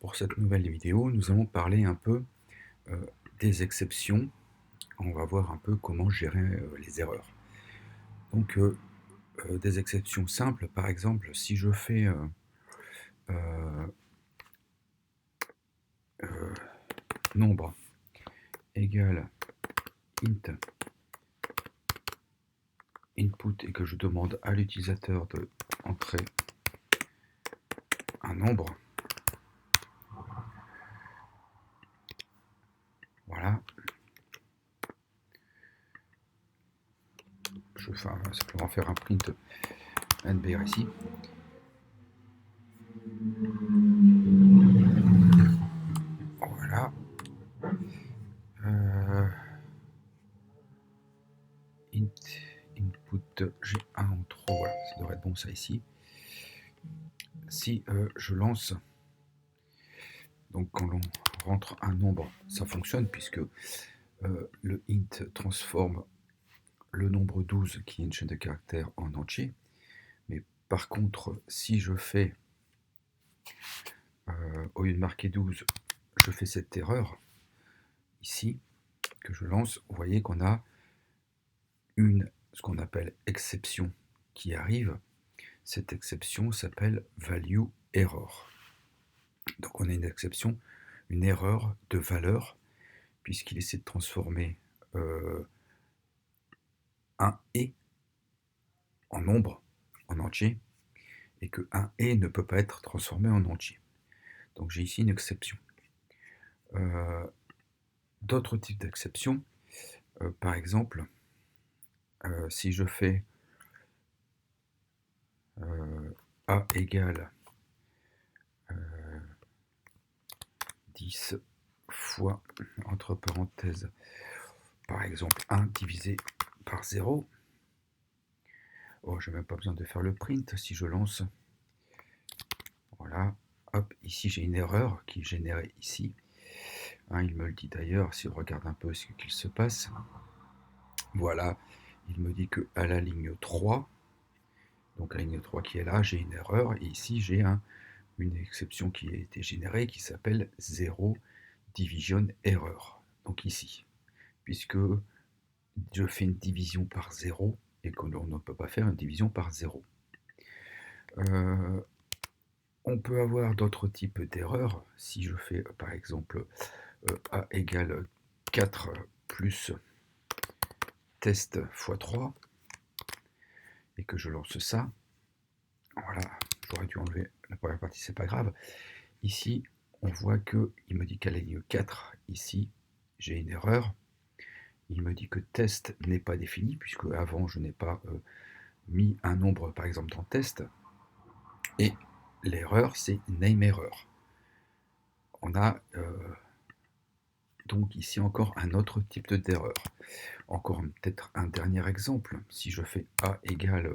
Pour cette nouvelle vidéo, nous allons parler un peu des exceptions. On va voir un peu comment gérer les erreurs. Donc, des exceptions simples, par exemple, si je fais euh, euh, nombre égale int input et que je demande à l'utilisateur de entrer un nombre, voilà, je vais simplement faire un print NBR ici. Voilà. Input G1 en 3, voilà, ça devrait être bon ça ici. Si je lance, donc quand l'on rentre un nombre, ça fonctionne puisque le int transforme le nombre 12 qui est une chaîne de caractères en entier. Mais par contre, si je fais, au lieu de marquer 12, je fais cette erreur ici, que je lance, vous voyez qu'on a ce qu'on appelle exception qui arrive. Cette exception s'appelle value error. Donc on a une exception, une erreur de valeur, puisqu'il essaie de transformer un et en nombre, en entier, et que un et ne peut pas être transformé en entier. Donc j'ai ici une exception. D'autres types d'exceptions, par exemple, si je fais a égale 10 fois, entre parenthèses, par exemple 1 divisé par 0, oh, je n'ai même pas besoin de faire le print si je lance. Voilà, hop, ici j'ai une erreur qui est générée ici. Hein, il me le dit d'ailleurs, si on regarde un peu ce qu'il se passe. Voilà, il me dit qu'à la ligne 3, donc la ligne 3 qui est là, j'ai une erreur, et ici j'ai une exception qui a été générée qui s'appelle 0 division error. Donc ici, puisque je fais une division par 0 et que l'on ne peut pas faire une division par 0. On peut avoir d'autres types d'erreurs. Si je fais par exemple a égale 4 plus test x 3 et que je lance ça, voilà, j'aurais dû enlever la première partie, c'est pas grave. Ici, on voit qu'il me dit qu'à la ligne 4, ici, j'ai une erreur. Il me dit que test n'est pas défini, puisque avant, je n'ai pas mis un nombre, par exemple, dans test. Et l'erreur, c'est name error. On a donc ici encore un autre type d'erreur. Encore peut-être un dernier exemple. Si je fais a égale,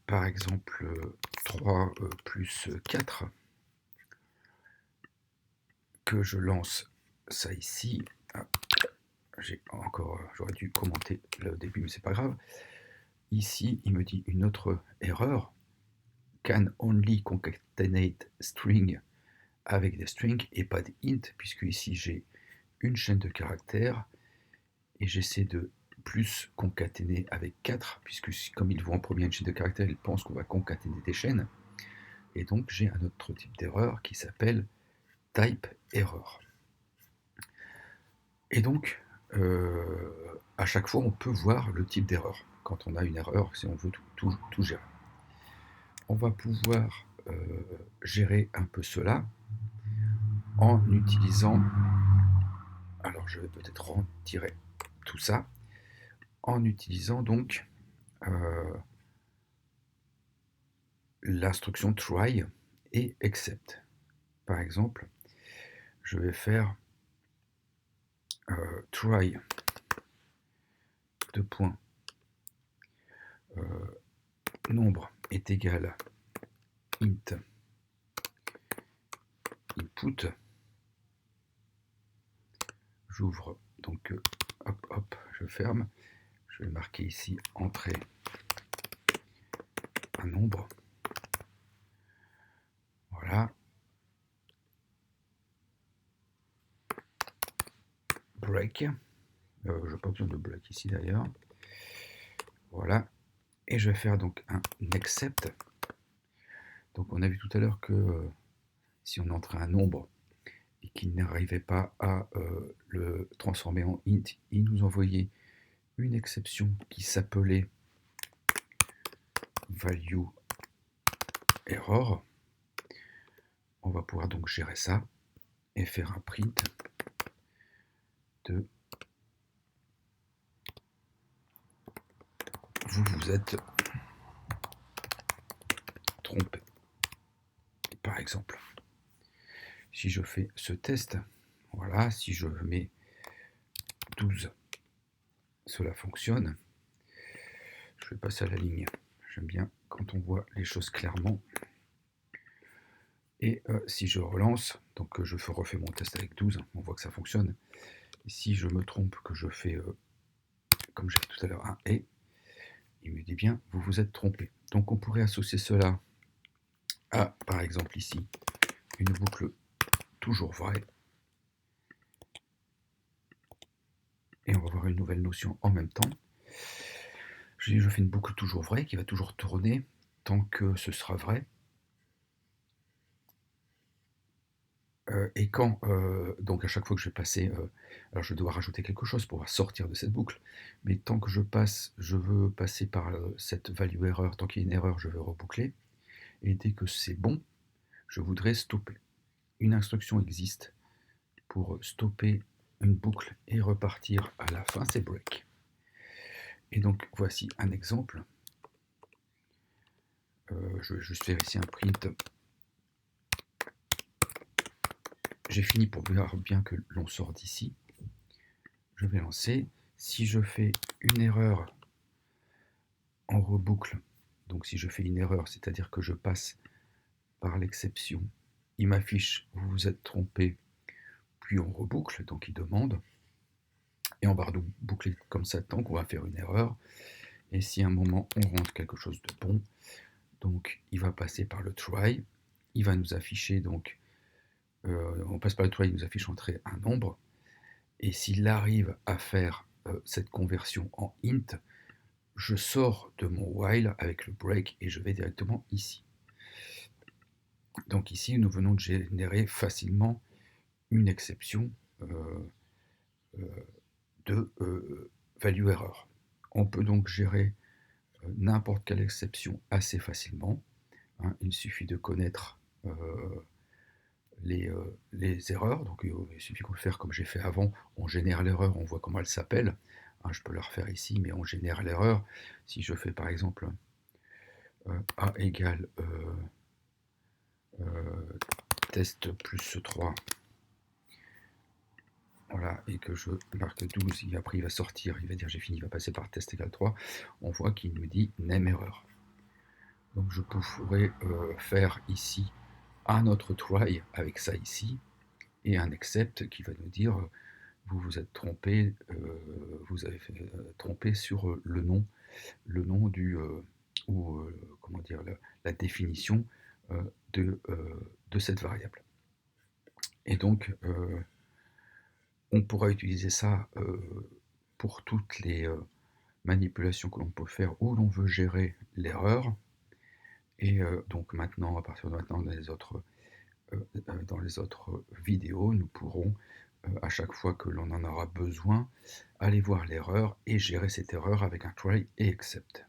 par exemple, 3 plus 4, que je lance ça ici, j'aurais dû commenter le début, mais c'est pas grave. Ici, il me dit une autre erreur, can only concatenate string avec des strings et pas des int, puisque ici j'ai une chaîne de caractères et j'essaie de plus concaténer avec 4, puisque comme il voit en premier une chaîne de caractères, il pense qu'on va concaténer des chaînes. Et donc j'ai un autre type d'erreur qui s'appelle type error. Et donc, à chaque fois, on peut voir le type d'erreur. Quand on a une erreur, si on veut tout gérer. On va pouvoir gérer un peu cela en utilisant, alors je vais peut-être retirer tout ça, en utilisant donc l'instruction try et except. Par exemple, je vais faire try nombre est égal int input. J'ouvre donc hop, je ferme. Je vais marquer ici entrée un nombre. Voilà. break. Je n'ai pas besoin de break ici d'ailleurs. Voilà. Et je vais faire donc un accept. Donc on a vu tout à l'heure que si on entrait un nombre et qu'il n'arrivait pas à le transformer en int, il nous envoyait une exception qui s'appelait value error. On va pouvoir donc gérer ça et faire un print de vous êtes trompé. Par exemple, si je fais ce test, voilà, si je mets 12, cela fonctionne. Je vais passer à la ligne. J'aime bien quand on voit les choses clairement. Et si je relance, donc je refais mon test avec 12, on voit que ça fonctionne. Et si je me trompe, que je fais, comme j'ai fait tout à l'heure, un et, il me dit bien, vous vous êtes trompé. Donc on pourrait associer cela à, par exemple ici, une boucle toujours vraie. Et on va voir une nouvelle notion en même temps. Je fais une boucle toujours vraie qui va toujours tourner tant que ce sera vrai. Et quand, donc à chaque fois que je vais passer, alors je dois rajouter quelque chose pour pouvoir sortir de cette boucle, mais tant que je veux passer par cette value erreur, tant qu'il y a une erreur, je veux reboucler, et dès que c'est bon, je voudrais stopper. Une instruction existe pour stopper une boucle et repartir à la fin, c'est break. Et donc voici un exemple. Je vais juste faire ici un print. J'ai fini pour voir bien que l'on sort d'ici. Je vais lancer. Si je fais une erreur en reboucle, donc si je fais une erreur, c'est-à-dire que je passe par l'exception, il m'affiche vous vous êtes trompé, puis on reboucle, donc il demande, et on va boucler comme ça tant qu'on va faire une erreur, et si à un moment on rentre quelque chose de bon, donc il va passer par le try, il va nous afficher donc, on passe par le try, il nous affiche entrer un nombre, et s'il arrive à faire cette conversion en int, je sors de mon while avec le break et je vais directement ici. Donc ici, nous venons de générer facilement une exception de value error. On peut donc gérer n'importe quelle exception assez facilement. Hein. Il suffit de connaître les erreurs. Donc il suffit de faire comme j'ai fait avant. On génère l'erreur, on voit comment elle s'appelle. Hein, je peux le refaire ici, mais on génère l'erreur. Si je fais par exemple A égale test plus 3, voilà, et que je marque 12, et après il va sortir, il va dire j'ai fini, il va passer par test égale 3, on voit qu'il nous dit name error. Donc je pourrais faire ici un autre try avec ça ici, et un accept qui va nous dire vous vous êtes trompé, vous avez trompé sur le nom du ou comment dire la définition de cette variable. Et donc on pourra utiliser ça pour toutes les manipulations que l'on peut faire où l'on veut gérer l'erreur. Et donc maintenant, à partir de maintenant, dans les autres vidéos, nous pourrons, à chaque fois que l'on en aura besoin, aller voir l'erreur et gérer cette erreur avec un try et accept.